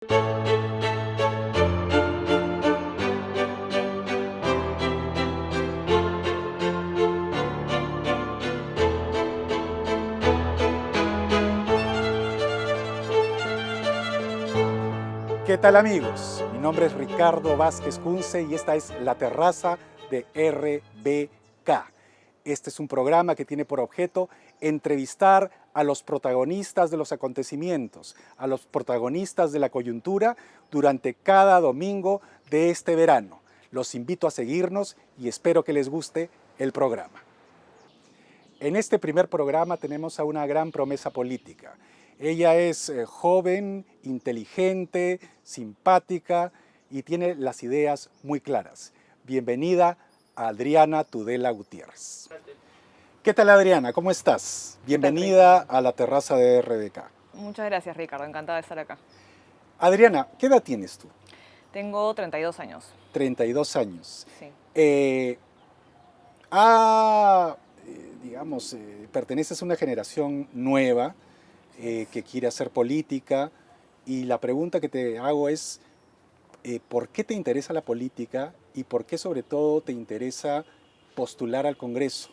¿Qué tal, amigos? Mi nombre es Ricardo Vázquez Kunze y esta es La Terraza de RBK. Este es un programa que tiene por objeto entrevistar a los protagonistas de los acontecimientos, a los protagonistas de la coyuntura durante cada domingo de este verano. Los invito a seguirnos y espero que les guste el programa. En este primer programa tenemos a una gran promesa política. Ella es joven, inteligente, simpática y tiene las ideas muy claras. Bienvenida a Adriana Tudela Gutiérrez. ¿Qué tal, Adriana? ¿Cómo estás? Bienvenida a la terraza de RBK. Muchas gracias, Ricardo. Encantada de estar acá. Adriana, ¿qué edad tienes tú? Tengo 32 años. 32 años. Sí. Perteneces a una generación nueva que quiere hacer política, y la pregunta que te hago es ¿por qué te interesa la política y por qué sobre todo te interesa postular al Congreso,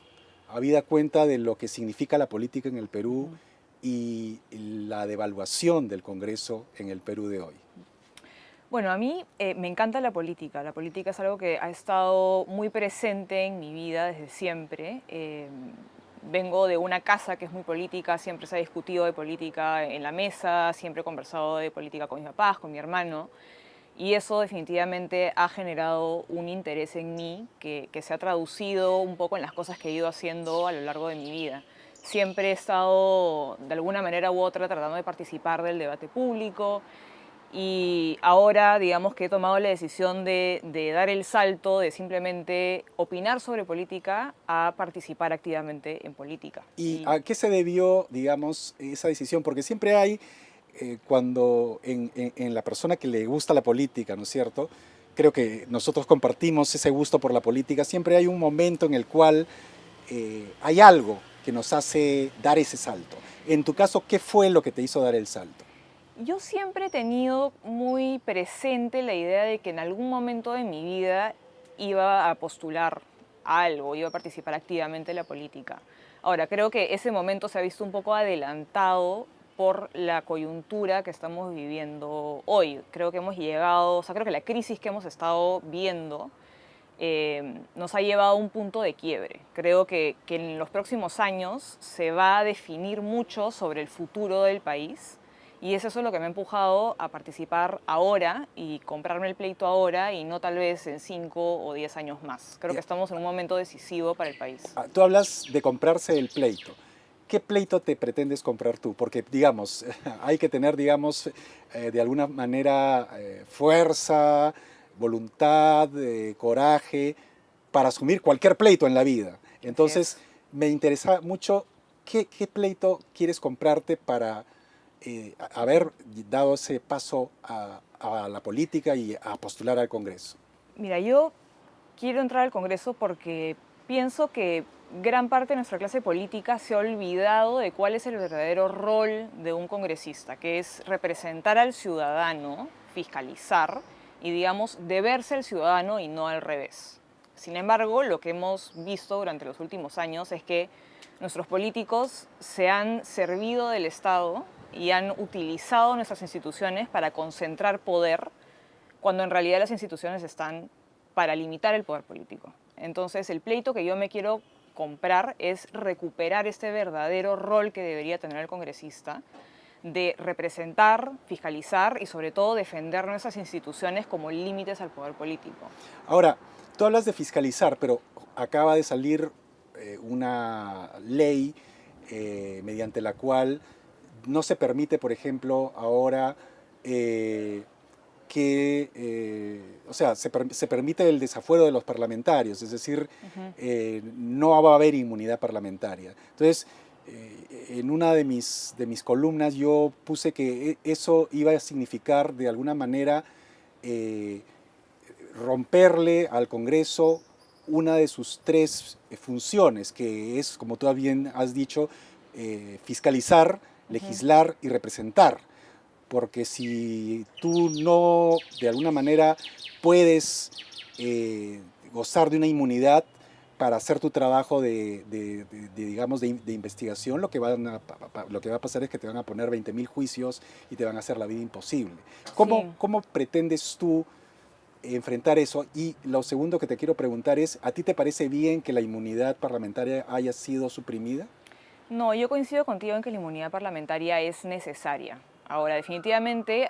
habida cuenta de lo que significa la política en el Perú y la devaluación del Congreso en el Perú de hoy? Bueno, a mí me encanta la política. La política es algo que ha estado muy presente en mi vida desde siempre. Vengo de una casa que es muy política, siempre se ha discutido de política en la mesa, siempre he conversado de política con mis papás, con mi hermano, y eso definitivamente ha generado un interés en mí que se ha traducido un poco en las cosas que he ido haciendo a lo largo de mi vida. Siempre he estado, de alguna manera u otra, tratando de participar del debate público. Y ahora, digamos que he tomado la decisión de dar el salto de simplemente opinar sobre política a participar activamente en política. ¿Y a qué se debió, digamos, esa decisión? Porque siempre hay, cuando en la persona que le gusta la política, ¿no es cierto? Creo que nosotros compartimos ese gusto por la política. Siempre hay un momento en el cual hay algo que nos hace dar ese salto. En tu caso, ¿qué fue lo que te hizo dar el salto? Yo siempre he tenido muy presente la idea de que en algún momento de mi vida iba a postular algo, iba a participar activamente en la política. Ahora, creo que ese momento se ha visto un poco adelantado por la coyuntura que estamos viviendo hoy. Creo que hemos llegado, o sea, creo que la crisis que hemos estado viendo nos ha llevado a un punto de quiebre. Creo que en los próximos años se va a definir mucho sobre el futuro del país. Y es eso lo que me ha empujado a participar ahora y comprarme el pleito ahora y no tal vez en 5 o 10 años más. Creo que estamos en un momento decisivo para el país. Tú hablas de comprarse el pleito. ¿Qué pleito te pretendes comprar tú? Porque, digamos, hay que tener, digamos, de alguna manera fuerza, voluntad, coraje para asumir cualquier pleito en la vida. Entonces, me interesa mucho qué pleito quieres comprarte para haber dado ese paso a la política y a postular al Congreso. Mira, yo quiero entrar al Congreso porque pienso que gran parte de nuestra clase política se ha olvidado de cuál es el verdadero rol de un congresista, que es representar al ciudadano, fiscalizar y, digamos, deberse al ciudadano y no al revés. Sin embargo, lo que hemos visto durante los últimos años es que nuestros políticos se han servido del Estado y han utilizado nuestras instituciones para concentrar poder, cuando en realidad las instituciones están para limitar el poder político. Entonces, el pleito que yo me quiero comprar es recuperar este verdadero rol que debería tener el congresista, de representar, fiscalizar y sobre todo defender nuestras instituciones como límites al poder político. Ahora, tú hablas de fiscalizar, pero acaba de salir una ley mediante la cual no se permite, por ejemplo, ahora se permite el desafuero de los parlamentarios, es decir, no va a haber inmunidad parlamentaria. Entonces, en una de mis columnas yo puse que eso iba a significar de alguna manera romperle al Congreso una de sus tres funciones, que es, como tú bien has dicho, fiscalizar, legislar y representar. porque si tú no, de alguna manera, puedes gozar de una inmunidad para hacer tu trabajo digamos, de investigación, lo que va a pasar es que te van a poner 20.000 juicios y te van a hacer la vida imposible. Sí. ¿Cómo pretendes tú enfrentar eso? Y lo segundo que te quiero preguntar es, ¿a ti te parece bien que la inmunidad parlamentaria haya sido suprimida? No, yo coincido contigo en que la inmunidad parlamentaria es necesaria. Ahora, definitivamente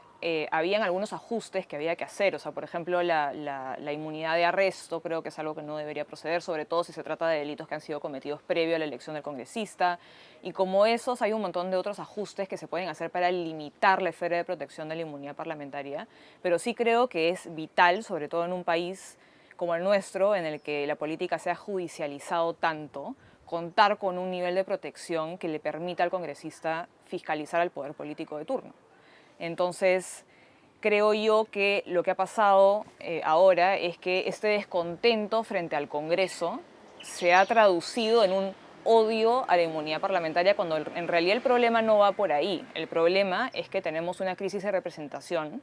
habían algunos ajustes que había que hacer. O sea, por ejemplo, la inmunidad de arresto creo que es algo que no debería proceder, sobre todo si se trata de delitos que han sido cometidos previo a la elección del congresista. Y como esos, hay un montón de otros ajustes que se pueden hacer para limitar la esfera de protección de la inmunidad parlamentaria. Pero sí creo que es vital, sobre todo en un país como el nuestro, en el que la política se ha judicializado tanto, contar con un nivel de protección que le permita al congresista fiscalizar al poder político de turno. Entonces, creo yo que lo que ha pasado ahora es que este descontento frente al Congreso se ha traducido en un odio a la inmunidad parlamentaria cuando en realidad el problema no va por ahí. El problema es que tenemos una crisis de representación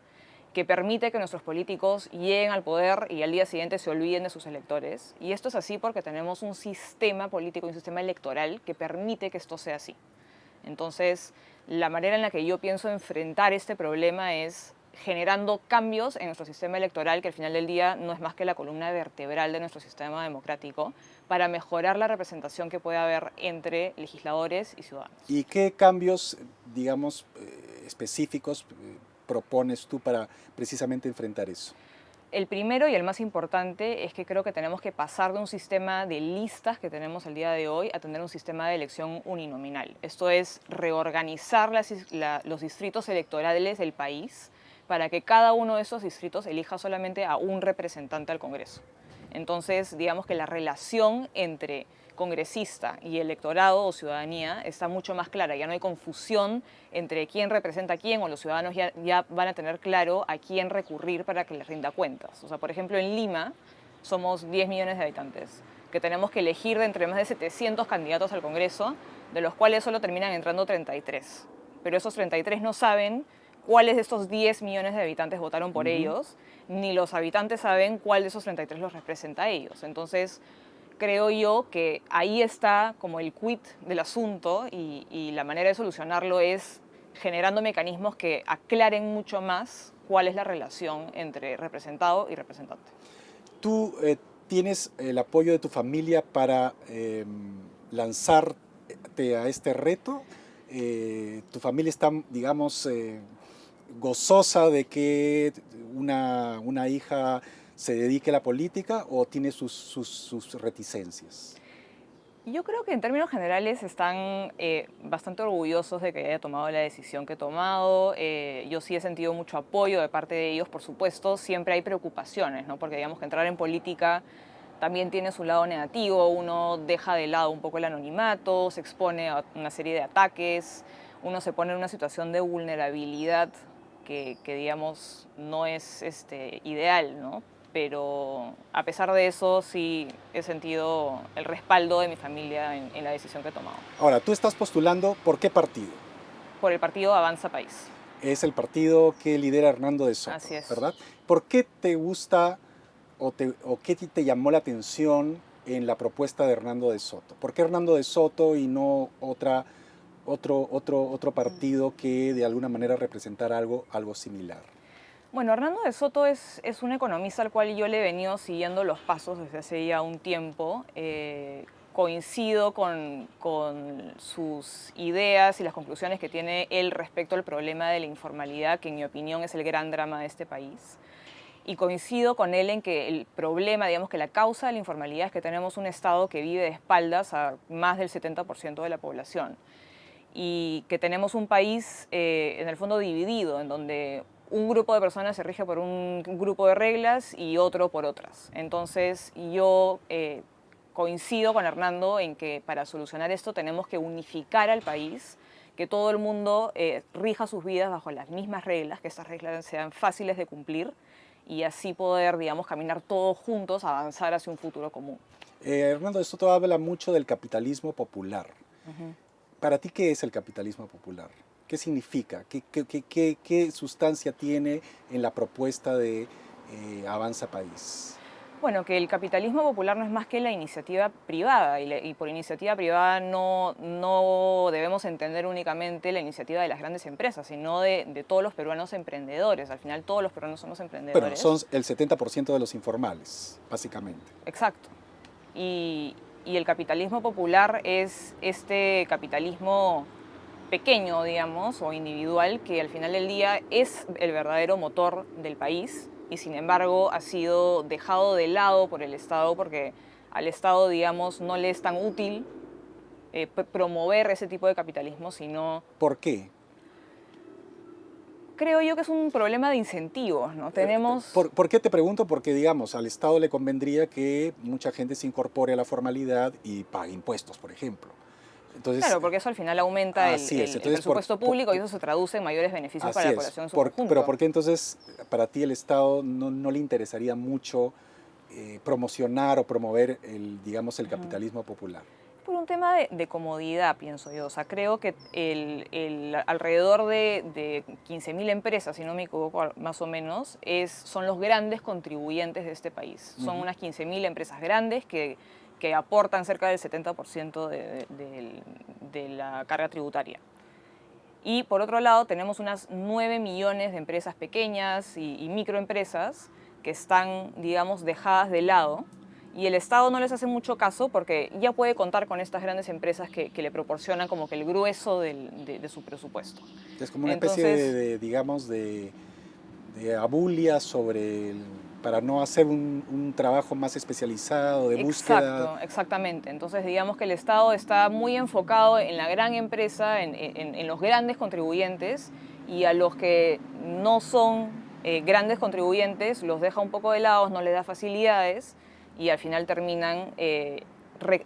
que permite que nuestros políticos lleguen al poder y al día siguiente se olviden de sus electores. Y esto es así porque tenemos un sistema político, un sistema electoral que permite que esto sea así. Entonces, la manera en la que yo pienso enfrentar este problema es generando cambios en nuestro sistema electoral, que al final del día no es más que la columna vertebral de nuestro sistema democrático, para mejorar la representación que puede haber entre legisladores y ciudadanos. ¿Y qué cambios, digamos, específicos propones tú para precisamente enfrentar eso? El primero y el más importante es que creo que tenemos que pasar de un sistema de listas que tenemos el día de hoy a tener un sistema de elección uninominal. Esto es reorganizar los distritos electorales del país para que cada uno de esos distritos elija solamente a un representante al Congreso. Entonces, digamos que la relación entre congresista y electorado o ciudadanía está mucho más clara. Ya no hay confusión entre quién representa a quién, o los ciudadanos ya van a tener claro a quién recurrir para que les rinda cuentas. O sea, por ejemplo, en Lima somos 10 millones de habitantes, que tenemos que elegir de entre más de 700 candidatos al Congreso, de los cuales solo terminan entrando 33. Pero esos 33 no saben cuáles de estos 10 millones de habitantes votaron por ellos, ni los habitantes saben cuál de esos 33 los representa a ellos. Entonces, creo yo que ahí está como el quid del asunto y la manera de solucionarlo es generando mecanismos que aclaren mucho más cuál es la relación entre representado y representante. ¿Tú tienes el apoyo de tu familia para lanzarte a este reto? ¿Tu familia está, digamos, gozosa de que una hija se dedique a la política o tiene sus reticencias? Yo creo que en términos generales están bastante orgullosos de que haya tomado la decisión que he tomado. Yo sí he sentido mucho apoyo de parte de ellos, por supuesto. Siempre hay preocupaciones, ¿no? Porque digamos que entrar en política también tiene su lado negativo. Uno deja de lado un poco el anonimato, se expone a una serie de ataques, uno se pone en una situación de vulnerabilidad que digamos, no es ideal, ¿no? Pero a pesar de eso sí he sentido el respaldo de mi familia en la decisión que he tomado. Ahora, tú estás postulando ¿por qué partido? Por el partido Avanza País. Es el partido que lidera Hernando de Soto, Así es. ¿verdad? ¿Por qué te gusta o qué te llamó la atención en la propuesta de Hernando de Soto? ¿Por qué Hernando de Soto y no otro partido que de alguna manera representara algo similar? Bueno, Hernando de Soto es un economista al cual yo le he venido siguiendo los pasos desde hace ya un tiempo. Coincido con sus ideas y las conclusiones que tiene él respecto al problema de la informalidad, que en mi opinión es el gran drama de este país. Y coincido con él en que el problema, digamos que la causa de la informalidad es que tenemos un Estado que vive de espaldas a más del 70% de la población. Y que tenemos un país en el fondo dividido, en donde un grupo de personas se rige por un grupo de reglas y otro por otras. Entonces yo coincido con Hernando en que para solucionar esto tenemos que unificar al país, que todo el mundo rija sus vidas bajo las mismas reglas, que estas reglas sean fáciles de cumplir y así poder, digamos, caminar todos juntos, avanzar hacia un futuro común. Hernando de Soto habla mucho del capitalismo popular. Para ti, ¿qué es el capitalismo popular? ¿Qué significa? ¿Qué sustancia tiene en la propuesta de Avanza País? Bueno, que el capitalismo popular no es más que la iniciativa privada y por iniciativa privada no debemos entender únicamente la iniciativa de las grandes empresas, sino de todos los peruanos emprendedores. Al final todos los peruanos somos Bueno, emprendedores. son el 70% de los informales, básicamente. Exacto. Y el capitalismo popular es este capitalismo pequeño, digamos, o individual, que al final del día es el verdadero motor del país y sin embargo ha sido dejado de lado por el Estado porque al Estado, digamos, no le es tan útil promover ese tipo de capitalismo, sino ¿Por qué? creo yo que es un problema de incentivos, ¿no? Tenemos... ¿Por qué te pregunto? Porque, digamos, al Estado le convendría que mucha gente se incorpore a la formalidad y pague impuestos, por ejemplo. Entonces, Claro, porque eso al final aumenta el Entonces, presupuesto público y eso se traduce en mayores beneficios para la población en su conjunto. Pero ¿por qué entonces para ti el Estado no le interesaría mucho promocionar o promover digamos, el capitalismo popular? Por un tema de comodidad, pienso yo. O sea, creo que alrededor de 15.000 empresas, si no me equivoco, más o menos, son los grandes contribuyentes de este país. Son unas 15.000 empresas grandes que aportan cerca del 70% de la carga tributaria. Y por otro lado tenemos unas 9 millones de empresas pequeñas y microempresas que están, digamos, dejadas de lado y el Estado no les hace mucho caso porque ya puede contar con estas grandes empresas que le proporcionan como que el grueso de su presupuesto. Es como una especie digamos, de abulia para no hacer un trabajo más especializado de búsqueda. Exacto, exactamente. Entonces digamos que el Estado está muy enfocado en la gran empresa, en los grandes contribuyentes y a los que no son grandes contribuyentes los deja un poco de lado, no les da facilidades y al final terminan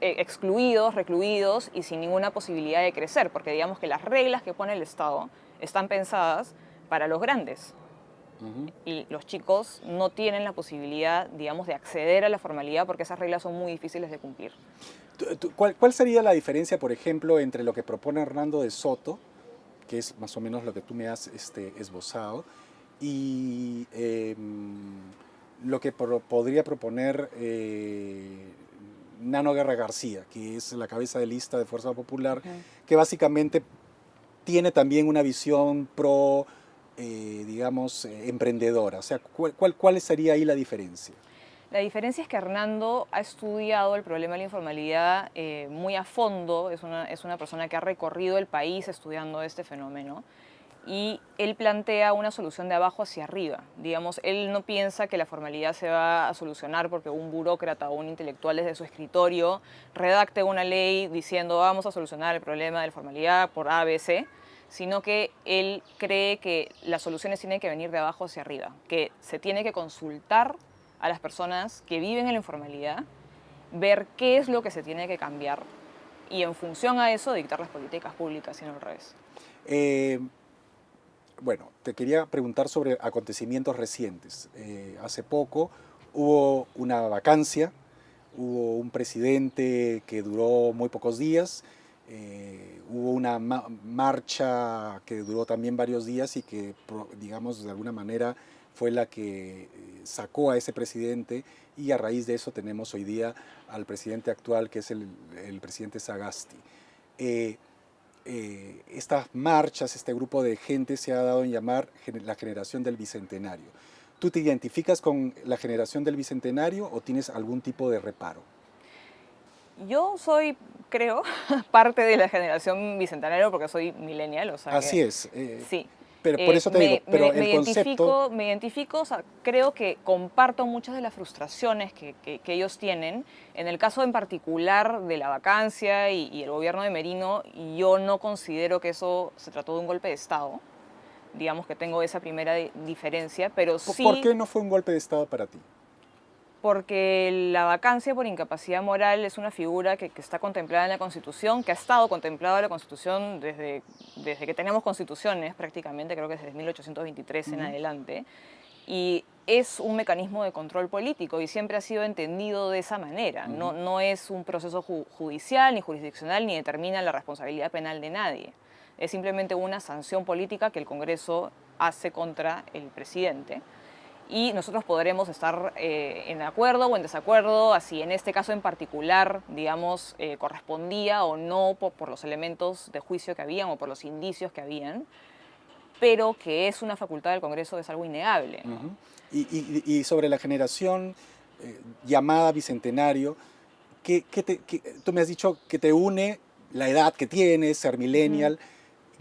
excluidos, recluidos y sin ninguna posibilidad de crecer, porque digamos que las reglas que pone el Estado están pensadas para los grandes. Y los chicos no tienen la posibilidad, digamos, de acceder a la formalidad porque esas reglas son muy difíciles de cumplir. ¿Cuál sería la diferencia, por ejemplo, entre lo que propone Hernando de Soto, que es más o menos lo que tú me has esbozado, y lo que podría proponer Nano Guerra García, que es la cabeza de lista de Fuerza Popular, que básicamente tiene también una visión digamos, emprendedora? O sea, ¿cuál sería ahí la diferencia? La diferencia es que Hernando ha estudiado el problema de la informalidad muy a fondo, es una persona que ha recorrido el país estudiando este fenómeno y él plantea una solución de abajo hacia arriba. Digamos, él no piensa que la formalidad se va a solucionar porque un burócrata o un intelectual desde su escritorio redacte una ley diciendo vamos a solucionar el problema de la formalidad por A, B, C, sino que él cree que las soluciones tienen que venir de abajo hacia arriba, que se tiene que consultar a las personas que viven en la informalidad, ver qué es lo que se tiene que cambiar y en función a eso dictar las políticas públicas y no al revés. Bueno, te quería preguntar sobre acontecimientos recientes. Hace poco hubo una vacancia, hubo un presidente que duró muy pocos días, hubo una marcha que duró también varios días y que, digamos, de alguna manera fue la que sacó a ese presidente y a raíz de eso tenemos hoy día al presidente actual, que es el presidente Sagasti. Estas marchas, este grupo de gente se ha dado en llamar la generación del Bicentenario. ¿Tú te identificas con la generación del Bicentenario o tienes algún tipo de reparo? Yo soy, creo, parte de la generación bicentenario porque soy millennial, o sea Así es. sí. Pero por eso te digo, pero el concepto... Me identifico, o sea, creo que comparto muchas de las frustraciones que ellos tienen. En el caso en particular de la vacancia y el gobierno de Merino, yo no considero que eso se trató de un golpe de Estado. Digamos que tengo esa primera diferencia, pero sí... ¿Por qué no fue un golpe de Estado para ti? Porque la vacancia por incapacidad moral es una figura que está contemplada en la Constitución, que ha estado contemplada en la Constitución desde que tenemos constituciones prácticamente, creo que desde 1823 en adelante, y es un mecanismo de control político y siempre ha sido entendido de esa manera. No es un proceso judicial ni jurisdiccional ni determina la responsabilidad penal de nadie. es simplemente una sanción política que el Congreso hace contra el presidente. Y nosotros podremos estar en acuerdo o en desacuerdo, así en este caso en particular, digamos, correspondía o no por los elementos de juicio que habían o por los indicios que habían, pero que es una facultad del Congreso es algo innegable, ¿no? Ujú. Y sobre la generación llamada Bicentenario, tú me has dicho que te une la edad que tienes, ser millennial.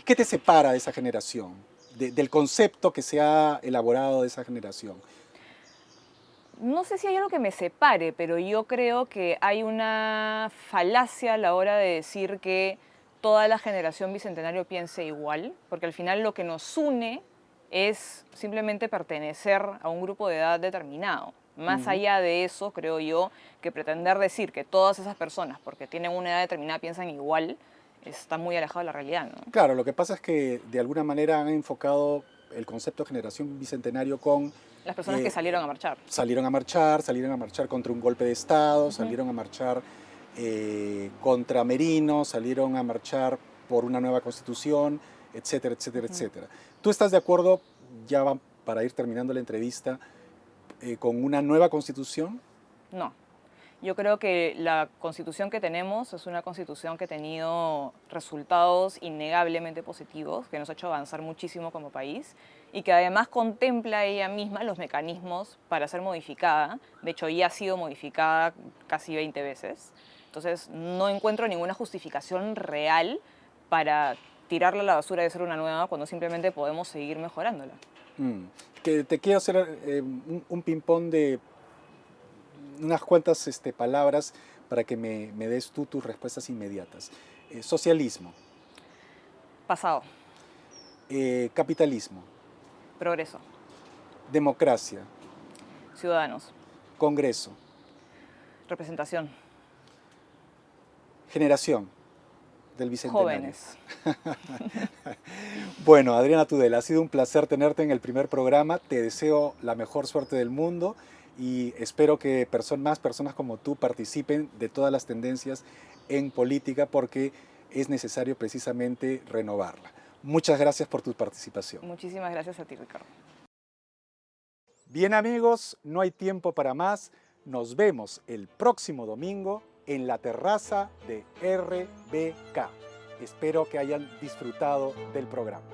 ¿Qué te separa de esa generación, del concepto que se ha elaborado de esa generación? No sé si hay algo que me separe, pero yo creo que hay una falacia a la hora de decir que toda la generación bicentenario piense igual, porque al final lo que nos une es simplemente pertenecer a un grupo de edad determinado. Más Ujú. allá de eso, creo yo que pretender decir que todas esas personas, porque tienen una edad determinada, piensan igual, está muy alejado de la realidad, ¿no? Claro, lo que pasa es que de alguna manera han enfocado el concepto de generación bicentenario con Las personas que eh, salieron a marchar. salieron a marchar contra un golpe de Estado, Ujú. salieron a marchar contra Merino, salieron a marchar por una nueva constitución, etcétera, etcétera, Ujú. etcétera. ¿Tú estás de acuerdo, para ir terminando la entrevista, con una nueva constitución? No. Yo creo que la constitución que tenemos es una constitución que ha tenido resultados innegablemente positivos, que nos ha hecho avanzar muchísimo como país y que además contempla ella misma los mecanismos para ser modificada. De hecho, ya ha sido modificada casi 20 veces. Entonces, no encuentro ninguna justificación real para tirarla a la basura y hacer una nueva cuando simplemente podemos seguir mejorándola. Mm. Que te quiero hacer un ping-pong de unas cuantas palabras para que me des tú tus respuestas inmediatas. Socialismo, Pasado, capitalismo, progreso, democracia, ciudadanos, Congreso, representación, generación del Bicentenario. jóvenes. Bueno, Adriana Tudela, ha sido un placer tenerte en el primer programa. Te deseo la mejor suerte del mundo y espero que más personas como tú participen de todas las tendencias en política porque es necesario precisamente renovarla. Muchas gracias por tu participación. Muchísimas gracias a ti, Ricardo. Bien amigos, no hay tiempo para más. Nos vemos el próximo domingo en la terraza de RBK. Espero que hayan disfrutado del programa.